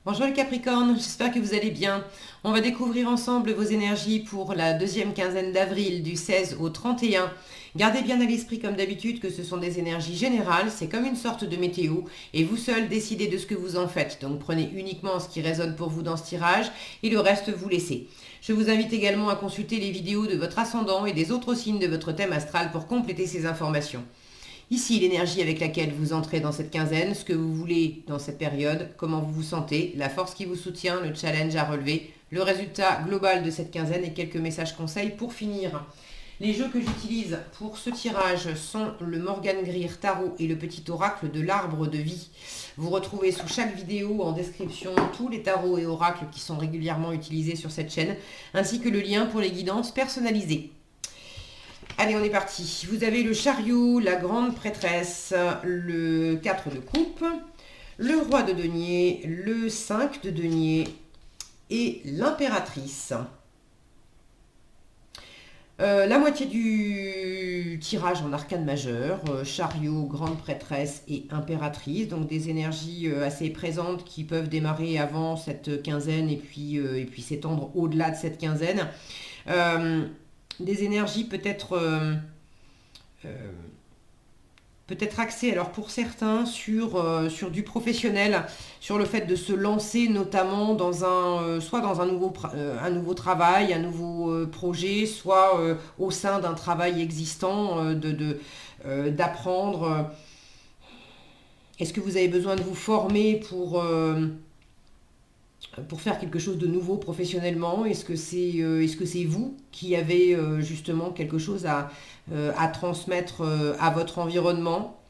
Bonjour les Capricornes, j'espère que vous allez bien. On va découvrir ensemble vos énergies pour la deuxième quinzaine d'avril du 16 au 31. Gardez bien à l'esprit comme d'habitude que ce sont des énergies générales, c'est comme une sorte de météo et vous seul décidez de ce que vous en faites. Donc prenez uniquement ce qui résonne pour vous dans ce tirage et le reste vous laissez. Je vous invite également à consulter les vidéos de votre ascendant et des autres signes de votre thème astral pour compléter ces informations. Ici, l'énergie avec laquelle vous entrez dans cette quinzaine, ce que vous voulez dans cette période, comment vous vous sentez, la force qui vous soutient, le challenge à relever, le résultat global de cette quinzaine et quelques messages conseils pour finir. Les jeux que j'utilise pour ce tirage sont le Morgan Greer Tarot et le petit oracle de l'arbre de vie. Vous retrouvez sous chaque vidéo en description tous les tarots et oracles qui sont régulièrement utilisés sur cette chaîne, ainsi que le lien pour les guidances personnalisées. Allez, on est parti. Vous avez le chariot, la grande prêtresse, le 4 de coupe, le roi de denier, le 5 de denier et l'impératrice. La moitié du tirage en arcane majeur, chariot, grande prêtresse et impératrice, donc des énergies assez présentes qui peuvent démarrer avant cette quinzaine et puis s'étendre au-delà de cette quinzaine. Des énergies peut-être axées, alors pour certains, sur du professionnel, sur le fait de se lancer notamment soit dans un nouveau travail, un nouveau projet, soit au sein d'un travail existant, d'apprendre. Est-ce que vous avez besoin de vous former pour faire quelque chose de nouveau professionnellement? Est-ce que c'est vous qui avez justement quelque chose à transmettre à votre environnement?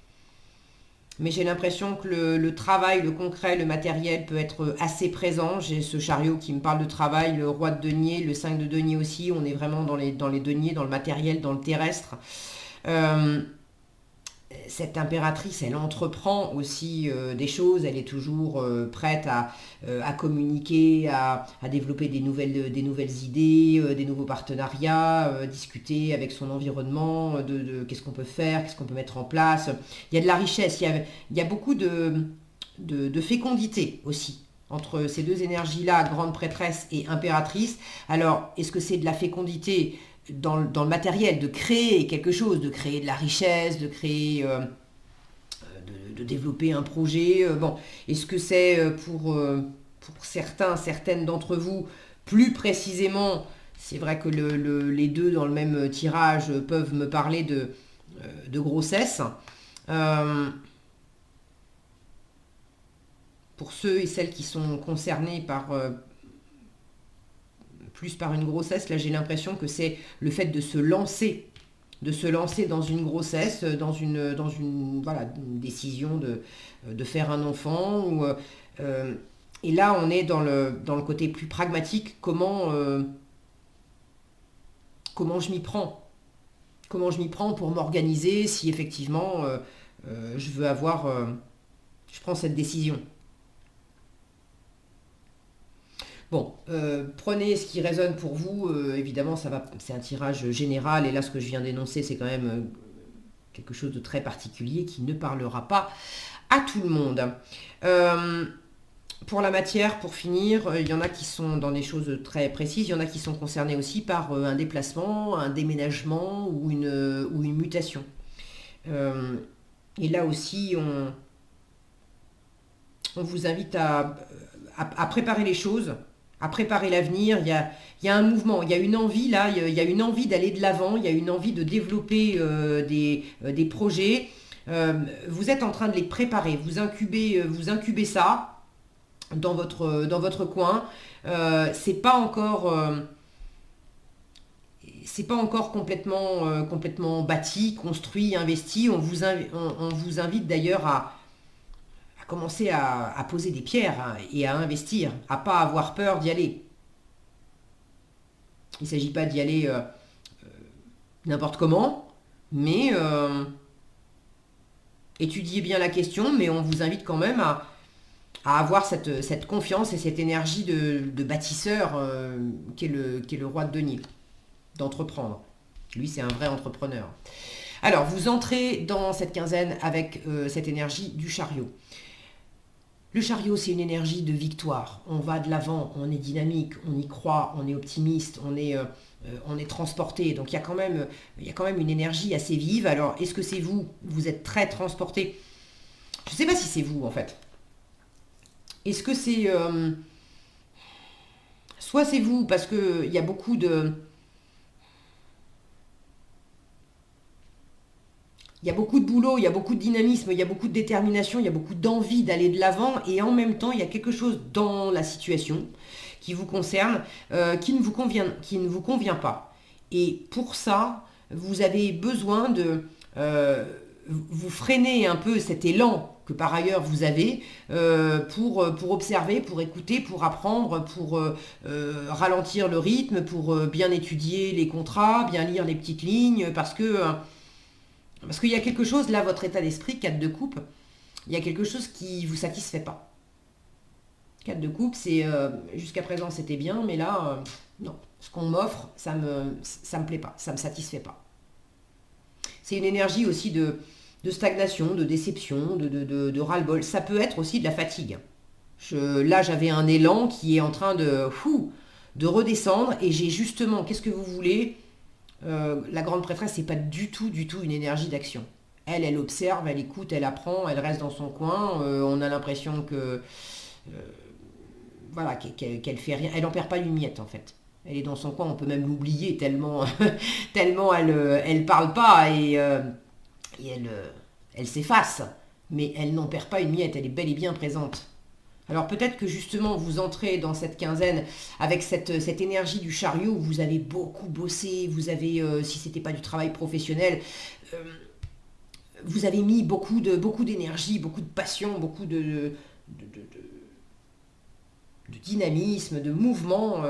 Mais j'ai l'impression que le travail, le concret, le matériel peut être assez présent. J'ai ce chariot qui me parle de travail, le roi de denier, le 5 de denier aussi. On est vraiment dans les deniers, dans le matériel, dans le terrestre. Cette impératrice, elle entreprend aussi des choses, elle est toujours prête à communiquer, à développer des nouvelles idées, des nouveaux partenariats, discuter avec son environnement, de qu'est-ce qu'on peut faire, qu'est-ce qu'on peut mettre en place. Il y a de la richesse, il y a beaucoup de fécondité aussi entre ces deux énergies-là, grande prêtresse et impératrice. Alors, est-ce que c'est de la fécondité dans le matériel, de créer quelque chose, de créer de la richesse, de créer, de développer un projet? Bon, est-ce que c'est pour certaines d'entre vous, plus précisément, c'est vrai que les deux dans le même tirage peuvent me parler de grossesse. Pour ceux et celles qui sont concernés plus par une grossesse, là j'ai l'impression que c'est le fait de se lancer dans une grossesse, dans une décision de faire un enfant. Et là on est dans le côté plus pragmatique, comment je m'y prends. Comment je m'y prends pour m'organiser si effectivement je prends cette décision. Bon, prenez ce qui résonne pour vous. Évidemment, c'est un tirage général. Et là, ce que je viens d'énoncer, c'est quand même quelque chose de très particulier qui ne parlera pas à tout le monde. Pour la matière, pour finir, il y en a qui sont dans des choses très précises. Il y en a qui sont concernés aussi par un déplacement, un déménagement ou une mutation. Et là aussi, on vous invite à préparer les choses, à préparer l'avenir. Il y a un mouvement, il y a une envie là, il y a une envie d'aller de l'avant, il y a une envie de développer des projets. Vous êtes en train de les préparer, vous incubez ça dans votre coin. C'est pas encore complètement bâti, construit, investi. On vous invite d'ailleurs à commencer à poser des pierres, hein, et à investir, à pas avoir peur d'y aller. Il ne s'agit pas d'y aller n'importe comment, mais étudiez bien la question, mais on vous invite quand même à avoir cette confiance et cette énergie de bâtisseur qui est le roi de denier, d'entreprendre. Lui, c'est un vrai entrepreneur. Alors, vous entrez dans cette quinzaine avec cette énergie du chariot. Le chariot, c'est une énergie de victoire. On va de l'avant, on est dynamique, on y croit, on est optimiste, on est transporté. Donc il y a quand même une énergie assez vive. Alors, est-ce que c'est vous? Vous êtes très transporté. Je ne sais pas si c'est vous, en fait. Est-ce que c'est... soit c'est vous, parce qu'il y a beaucoup de... Il y a beaucoup de boulot, il y a beaucoup de dynamisme, il y a beaucoup de détermination, il y a beaucoup d'envie d'aller de l'avant et en même temps, il y a quelque chose dans la situation qui vous concerne, qui ne vous convient pas. Et pour ça, vous avez besoin de vous freiner un peu cet élan que par ailleurs vous avez pour observer, pour écouter, pour apprendre, pour ralentir le rythme, pour bien étudier les contrats, bien lire les petites lignes, parce qu'il y a quelque chose, là, votre état d'esprit, 4 de coupe, il y a quelque chose qui ne vous satisfait pas. 4 de coupe, c'est jusqu'à présent c'était bien, mais là, non. Ce qu'on m'offre, ça me plaît pas, ça me satisfait pas. C'est une énergie aussi de stagnation, de déception, de ras-le-bol. Ça peut être aussi de la fatigue. Là, j'avais un élan qui est en train de redescendre et j'ai justement, qu'est-ce que vous voulez? La grande prêtresse, c'est pas du tout une énergie d'action. Elle observe, elle écoute, elle apprend, elle reste dans son coin. On a l'impression que voilà, qu'elle fait rien. Elle n'en perd pas une miette en fait. Elle est dans son coin, on peut même l'oublier tellement, tellement elle parle pas et elle s'efface. Mais elle n'en perd pas une miette, elle est bel et bien présente. Alors peut-être que justement vous entrez dans cette quinzaine avec cette énergie du chariot où vous avez beaucoup bossé, vous avez, si c'était pas du travail professionnel, vous avez mis beaucoup d'énergie, beaucoup de passion, beaucoup de dynamisme, de mouvement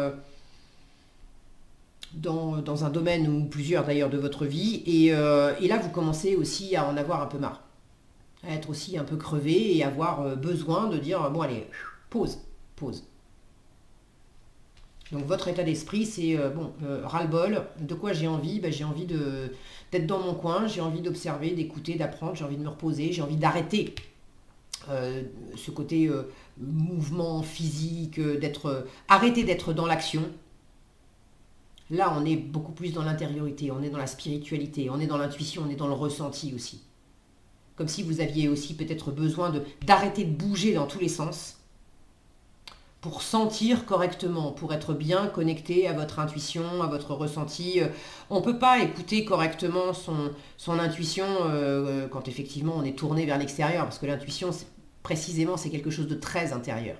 dans un domaine ou plusieurs d'ailleurs de votre vie. Et là vous commencez aussi à en avoir un peu marre. À être aussi un peu crevé et avoir besoin de dire bon allez, pause. Donc votre état d'esprit c'est ras-le-bol, de quoi j'ai envie? J'ai envie d'être dans mon coin, j'ai envie d'observer, d'écouter, d'apprendre, j'ai envie de me reposer, j'ai envie d'arrêter ce côté mouvement physique, arrêter d'être dans l'action. Là on est beaucoup plus dans l'intériorité, on est dans la spiritualité, on est dans l'intuition, on est dans le ressenti aussi. Comme si vous aviez aussi peut-être besoin d'arrêter de bouger dans tous les sens pour sentir correctement, pour être bien connecté à votre intuition, à votre ressenti. On ne peut pas écouter correctement son intuition quand effectivement on est tourné vers l'extérieur, parce que l'intuition, précisément, c'est quelque chose de très intérieur.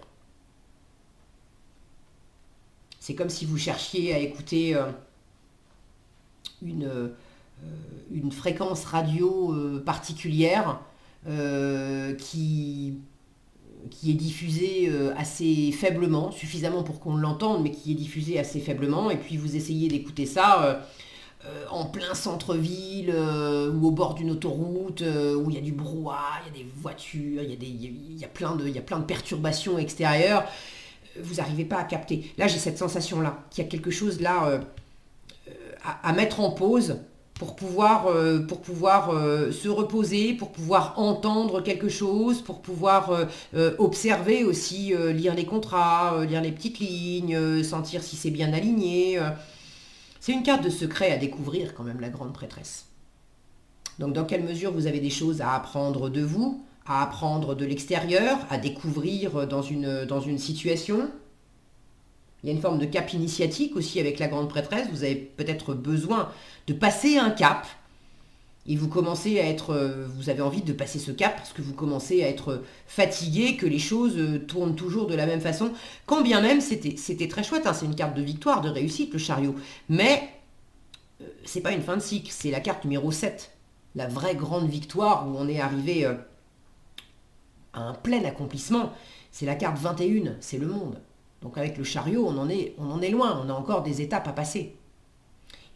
C'est comme si vous cherchiez à écouter une fréquence radio particulière qui est diffusée assez faiblement, suffisamment pour qu'on l'entende, mais qui est diffusée assez faiblement, et puis vous essayez d'écouter ça en plein centre-ville ou au bord d'une autoroute où il y a du brouhaha, il y a des voitures, il y a plein de perturbations extérieures, vous n'arrivez pas à capter. Là, j'ai cette sensation-là, qu'il y a quelque chose là à mettre en pause pour pouvoir se reposer, pour pouvoir entendre quelque chose, pour pouvoir observer aussi, lire les contrats, lire les petites lignes, sentir si c'est bien aligné. C'est une carte de secret à découvrir quand même, la grande prêtresse. Donc dans quelle mesure vous avez des choses à apprendre de vous, à apprendre de l'extérieur, à découvrir dans une situation. Il y a une forme de cap initiatique aussi avec la grande prêtresse. Vous avez peut-être besoin de passer un cap et vous commencez à être, vous avez envie de passer ce cap parce que vous commencez à être fatigué, que les choses tournent toujours de la même façon. Quand bien même c'était très chouette, hein, c'est une carte de victoire, de réussite le chariot. Mais c'est pas une fin de cycle, c'est la carte numéro 7. La vraie grande victoire où on est arrivé à un plein accomplissement. C'est la carte 21, c'est le monde. Donc avec le chariot, on en est loin, on a encore des étapes à passer.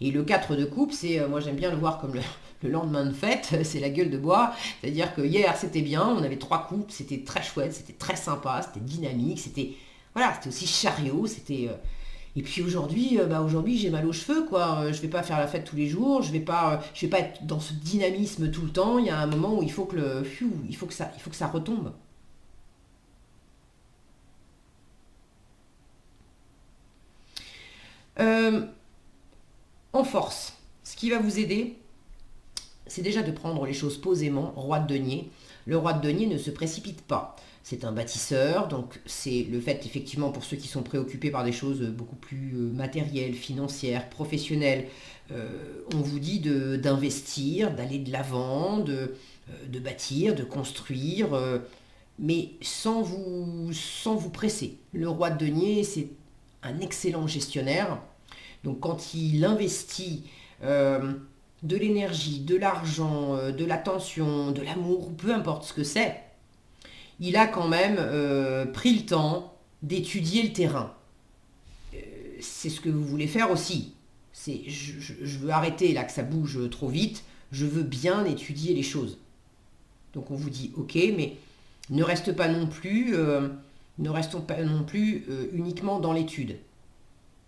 Et le 4 de coupe, c'est, moi j'aime bien le voir comme le lendemain de fête, c'est la gueule de bois. C'est-à-dire que hier c'était bien, on avait 3 coupes, c'était très chouette, c'était très sympa, c'était dynamique, c'était aussi chariot, c'était... Et puis aujourd'hui, j'ai mal aux cheveux, quoi. Je vais pas faire la fête tous les jours, je vais pas être dans ce dynamisme tout le temps. Il y a un moment où il faut que ça retombe. force, ce qui va vous aider, c'est déjà de prendre les choses posément. Roi de denier. Le roi de denier ne se précipite pas. C'est un bâtisseur, donc c'est le fait, effectivement, pour ceux qui sont préoccupés par des choses beaucoup plus matérielles, financières, professionnelles, on vous dit d'investir, d'aller de l'avant, de bâtir, de construire, mais sans vous presser. Le roi de denier, c'est un excellent gestionnaire. Donc quand il investit de l'énergie, de l'argent, de l'attention, de l'amour, peu importe ce que c'est, il a quand même pris le temps d'étudier le terrain. C'est ce que vous voulez faire aussi. Je veux arrêter là que ça bouge trop vite, je veux bien étudier les choses. Donc on vous dit ok, mais ne restons pas non plus uniquement dans l'étude.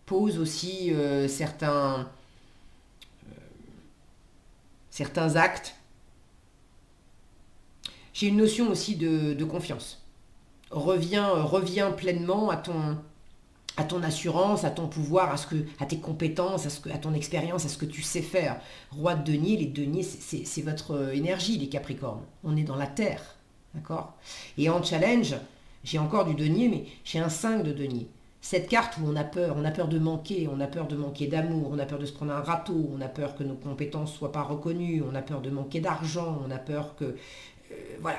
Pose aussi certains actes. J'ai une notion aussi de confiance. Reviens pleinement à ton assurance, à ton pouvoir, à tes compétences, à ton expérience, à ce que tu sais faire. Roi de denier, les deniers, c'est votre énergie, les Capricornes. On est dans la terre, d'accord? Et en challenge, j'ai encore du denier, mais j'ai un 5 de denier. Cette carte où on a peur de manquer, on a peur de manquer d'amour, on a peur de se prendre un râteau, on a peur que nos compétences ne soient pas reconnues, on a peur de manquer d'argent, on a peur que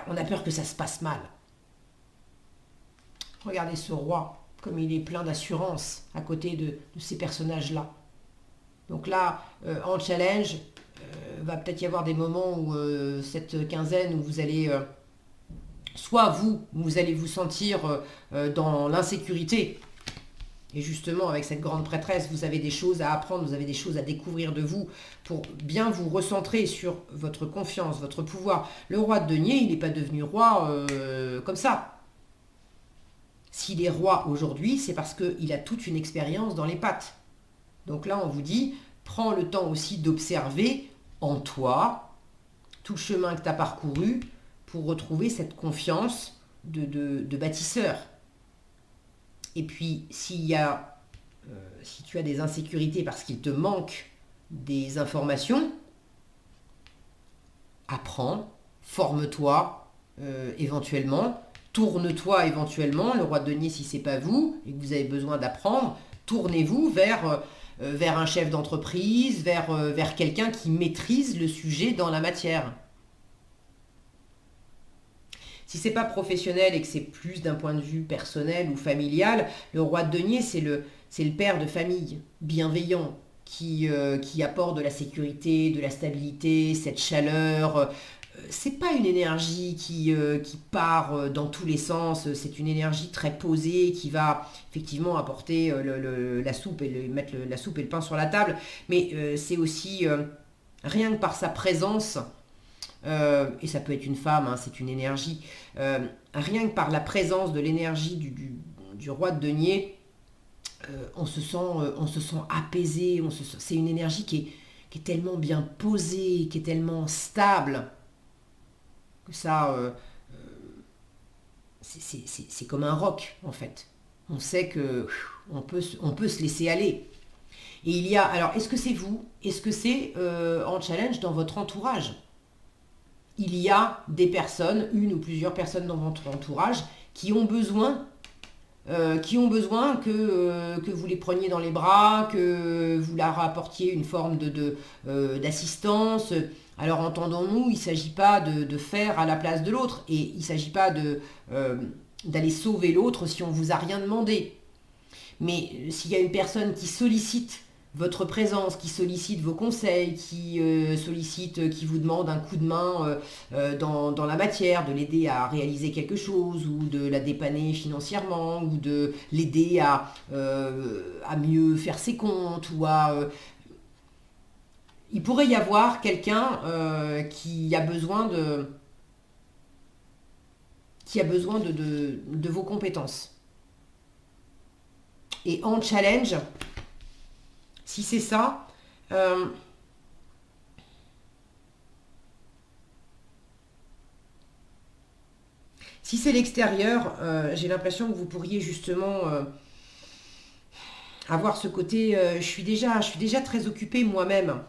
on a peur que ça se passe mal. Regardez ce roi, comme il est plein d'assurance à côté de ces personnages-là. Donc là, en challenge, va peut-être y avoir des moments où cette quinzaine où vous allez soit vous allez vous sentir dans l'insécurité. Et justement, avec cette grande prêtresse, vous avez des choses à apprendre, vous avez des choses à découvrir de vous pour bien vous recentrer sur votre confiance, votre pouvoir. Le roi de denier, il n'est pas devenu roi comme ça. S'il est roi aujourd'hui, c'est parce qu'il a toute une expérience dans les pattes. Donc là, on vous dit, prends le temps aussi d'observer en toi tout le chemin que tu as parcouru pour retrouver cette confiance de bâtisseur. Et puis, si tu as des insécurités parce qu'il te manque des informations, apprends, forme-toi éventuellement, tourne-toi éventuellement. Le roi de denier, si ce n'est pas vous et que vous avez besoin d'apprendre, tournez-vous vers un chef d'entreprise, vers quelqu'un qui maîtrise le sujet dans la matière. Si c'est pas professionnel et que c'est plus d'un point de vue personnel ou familial, le roi de denier, c'est le père de famille, bienveillant, qui apporte de la sécurité, de la stabilité, cette chaleur. C'est pas une énergie qui part dans tous les sens, c'est une énergie très posée qui va effectivement apporter la soupe et mettre la soupe et le pain sur la table, mais c'est aussi rien que par sa présence. Et ça peut être une femme, hein, c'est une énergie. Rien que par la présence de l'énergie du roi de denier, on se sent apaisé. C'est une énergie qui est tellement bien posée, qui est tellement stable, que ça, c'est comme un roc en fait. On sait que on peut se laisser aller. Et il y a, alors est-ce que c'est vous? Est-ce que c'est en challenge dans votre entourage? Il y a des personnes, une ou plusieurs personnes dans votre entourage, qui ont besoin que vous les preniez dans les bras, que vous leur apportiez une forme d'assistance. Alors entendons-nous, il ne s'agit pas de faire à la place de l'autre, et il ne s'agit pas d'aller sauver l'autre si on ne vous a rien demandé. Mais s'il y a une personne qui sollicite votre présence, qui sollicite vos conseils, qui vous demande un coup de main dans la matière, de l'aider à réaliser quelque chose, ou de la dépanner financièrement, ou de l'aider à mieux faire ses comptes, il pourrait y avoir quelqu'un qui a besoin de vos compétences. Et en challenge, si c'est ça, si c'est l'extérieur, j'ai l'impression que vous pourriez justement avoir ce côté, je suis déjà très occupée moi-même.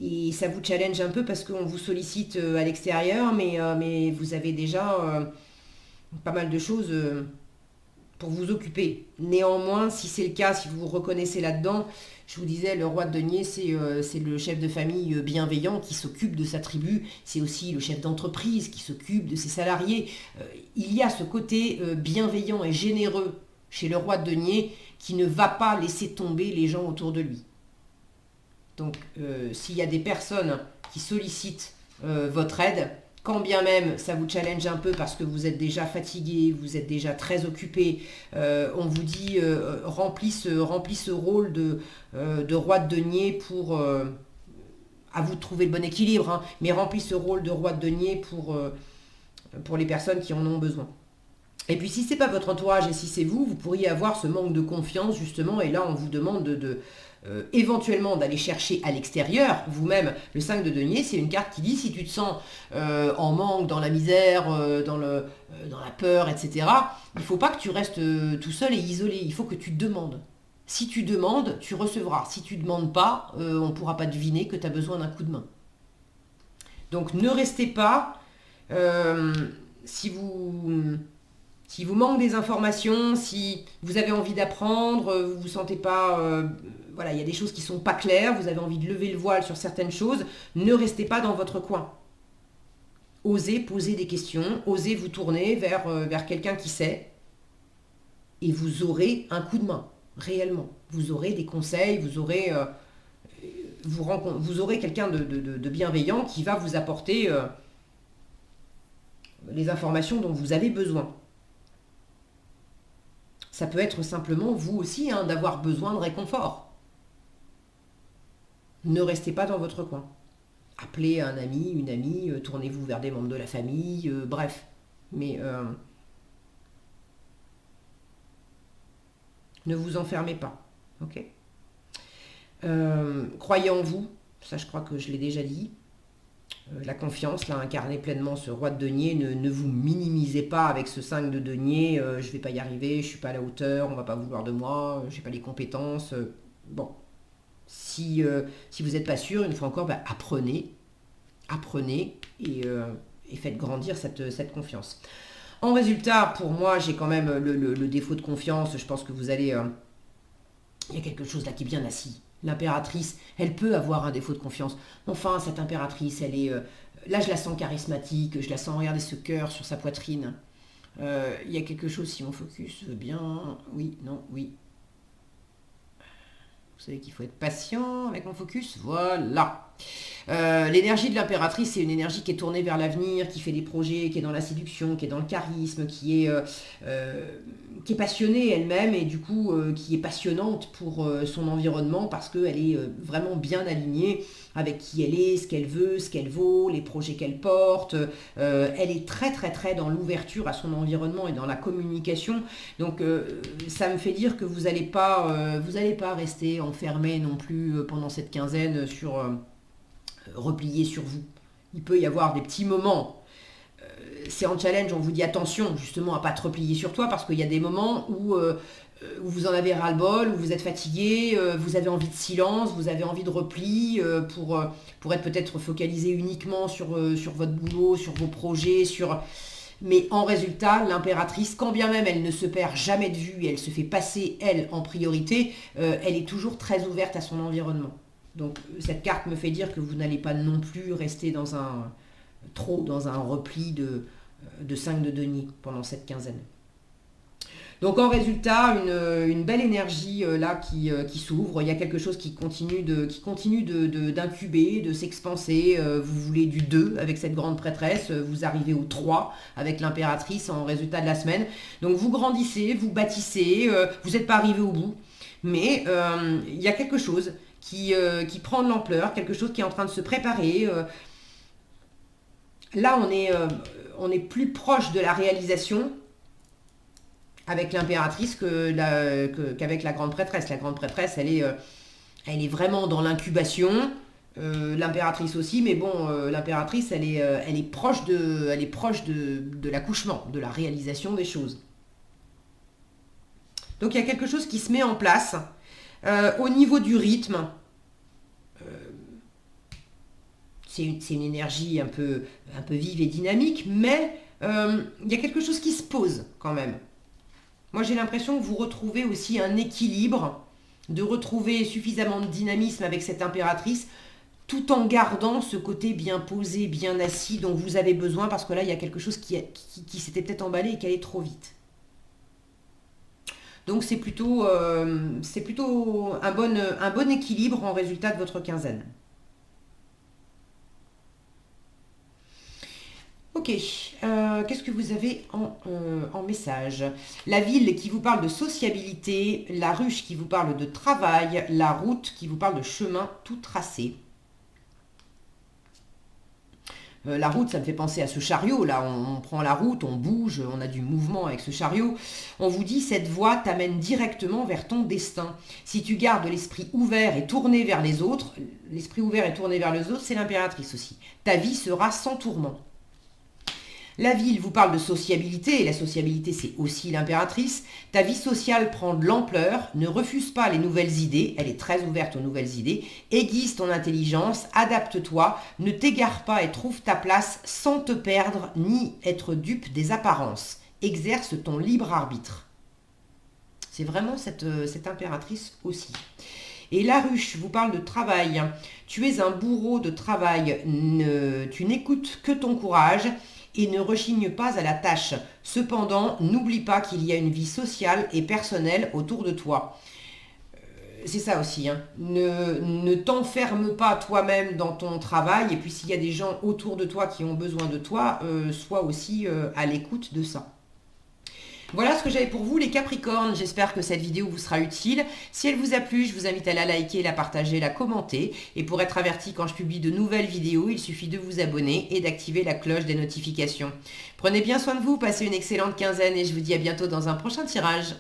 Et ça vous challenge un peu parce qu'on vous sollicite à l'extérieur, mais vous avez déjà pas mal de choses pour vous occuper. Néanmoins, si c'est le cas, si vous vous reconnaissez là-dedans, je vous disais, le roi de denier, c'est le chef de famille bienveillant qui s'occupe de sa tribu. C'est aussi le chef d'entreprise qui s'occupe de ses salariés. Il y a ce côté bienveillant et généreux chez le roi de denier qui ne va pas laisser tomber les gens autour de lui. Donc, s'il y a des personnes qui sollicitent votre aide, quand bien même ça vous challenge un peu parce que vous êtes déjà fatigué, vous êtes déjà très occupé, on vous dit remplis ce rôle de roi de denier pour, à vous de trouver le bon équilibre, hein, mais remplis ce rôle de roi de denier pour les personnes qui en ont besoin. Et puis si c'est pas votre entourage et si c'est vous, vous pourriez avoir ce manque de confiance justement, et là on vous demande éventuellement d'aller chercher à l'extérieur vous-même. Le 5 de denier, c'est une carte qui dit si tu te sens en manque, dans la misère, dans la peur, etc., il ne faut pas que tu restes tout seul et isolé, il faut que tu demandes. Si tu demandes, tu recevras. Si tu ne demandes pas, on ne pourra pas deviner que tu as besoin d'un coup de main. Donc ne restez pas, si vous manquez des informations, si vous avez envie d'apprendre, vous ne vous sentez pas... voilà, il y a des choses qui ne sont pas claires, vous avez envie de lever le voile sur certaines choses, ne restez pas dans votre coin. Osez poser des questions, osez vous tourner vers quelqu'un qui sait, et vous aurez un coup de main, réellement. Vous aurez des conseils, vous aurez quelqu'un de bienveillant qui va vous apporter les informations dont vous avez besoin. Ça peut être simplement vous aussi, hein, d'avoir besoin de réconfort. Ne restez pas dans votre coin. Appelez un ami, une amie, tournez-vous vers des membres de la famille, bref. Mais ne vous enfermez pas. Ok ? Croyez en vous, ça je crois que je l'ai déjà dit. La confiance, là, incarnez pleinement ce roi de denier. Ne vous minimisez pas avec ce 5 de denier. Je ne vais pas y arriver, je ne suis pas à la hauteur, on ne va pas vouloir de moi, je n'ai pas les compétences. Bon, si vous n'êtes pas sûr, une fois encore, apprenez et faites grandir cette confiance. En résultat, pour moi, j'ai quand même le défaut de confiance. Je pense que vous allez... il y a quelque chose là qui est bien assis. L'impératrice, elle peut avoir un défaut de confiance. Enfin, cette impératrice, elle est... là, je la sens charismatique, je la sens, regardez ce cœur sur sa poitrine. Il y a quelque chose, si on focus bien... Oui, non, oui. Vous savez qu'il faut être patient avec mon focus. Voilà. L'énergie de l'impératrice, c'est une énergie qui est tournée vers l'avenir, qui fait des projets, qui est dans la séduction, qui est dans le charisme, qui est passionnée elle-même et du coup qui est passionnante pour son environnement parce qu'elle est vraiment bien alignée avec qui elle est, ce qu'elle veut, ce qu'elle vaut, les projets qu'elle porte. Elle est très très très dans l'ouverture à son environnement et dans la communication. Donc ça me fait dire que vous n'allez pas rester enfermé non plus pendant cette quinzaine sur... replié sur vous. Il peut y avoir des petits moments. C'est en challenge, on vous dit attention justement à pas te replier sur toi parce qu'il y a des moments où vous en avez ras-le-bol, où vous êtes fatigué, vous avez envie de silence, vous avez envie de repli pour être peut-être focalisé uniquement sur votre boulot, sur vos projets, Mais en résultat, l'impératrice, quand bien même elle ne se perd jamais de vue et elle se fait passer, elle, en priorité, elle est toujours très ouverte à son environnement. Donc cette carte me fait dire que vous n'allez pas non plus rester dans un repli de 5 de denier pendant cette quinzaine. Donc en résultat, une belle énergie là qui s'ouvre. Il y a quelque chose qui continue d'incuber, de s'expanser. Vous voulez du 2 avec cette grande prêtresse. Vous arrivez au 3 avec l'impératrice en résultat de la semaine. Donc vous grandissez, vous bâtissez. Vous n'êtes pas arrivé au bout. Mais il y a quelque chose qui prend de l'ampleur, quelque chose qui est en train de se préparer. Là, on est plus proche de la réalisation avec l'impératrice qu'avec la grande prêtresse. La grande prêtresse, elle est vraiment dans l'incubation. L'impératrice aussi, mais bon, l'impératrice, elle est proche de l'accouchement, de la réalisation des choses. Donc il y a quelque chose qui se met en place. Au niveau du rythme, c'est une énergie un peu vive et dynamique, mais il y a quelque chose qui se pose quand même. Moi, j'ai l'impression que vous retrouvez aussi un équilibre, de retrouver suffisamment de dynamisme avec cette impératrice, tout en gardant ce côté bien posé, bien assis dont vous avez besoin, parce que là, il y a quelque chose qui s'était peut-être emballé et qui allait trop vite. Donc, c'est plutôt un bon équilibre en résultat de votre quinzaine. Ok, qu'est-ce que vous avez en message? La ville qui vous parle de sociabilité, la ruche qui vous parle de travail, la route qui vous parle de chemin tout tracé. La route, ça me fait penser à ce chariot, là, on prend la route, on bouge, on a du mouvement avec ce chariot. On vous dit, cette voie t'amène directement vers ton destin. Si tu gardes l'esprit ouvert et tourné vers les autres, l'esprit ouvert et tourné vers les autres, c'est l'impératrice aussi. Ta vie sera sans tourment. La ville vous parle de sociabilité, et la sociabilité c'est aussi l'impératrice. Ta vie sociale prend de l'ampleur, ne refuse pas les nouvelles idées, elle est très ouverte aux nouvelles idées, aiguise ton intelligence, adapte-toi, ne t'égare pas et trouve ta place sans te perdre ni être dupe des apparences. Exerce ton libre arbitre. C'est vraiment cette impératrice aussi. Et la ruche vous parle de travail. Tu es un bourreau de travail, tu n'écoutes que ton courage et ne rechigne pas à la tâche. Cependant, n'oublie pas qu'il y a une vie sociale et personnelle autour de toi. C'est ça aussi, hein. Ne t'enferme pas toi-même dans ton travail, et puis s'il y a des gens autour de toi qui ont besoin de toi, sois aussi à l'écoute de ça. Voilà ce que j'avais pour vous les Capricornes, j'espère que cette vidéo vous sera utile. Si elle vous a plu, je vous invite à la liker, la partager, la commenter. Et pour être averti quand je publie de nouvelles vidéos, il suffit de vous abonner et d'activer la cloche des notifications. Prenez bien soin de vous, passez une excellente quinzaine et je vous dis à bientôt dans un prochain tirage.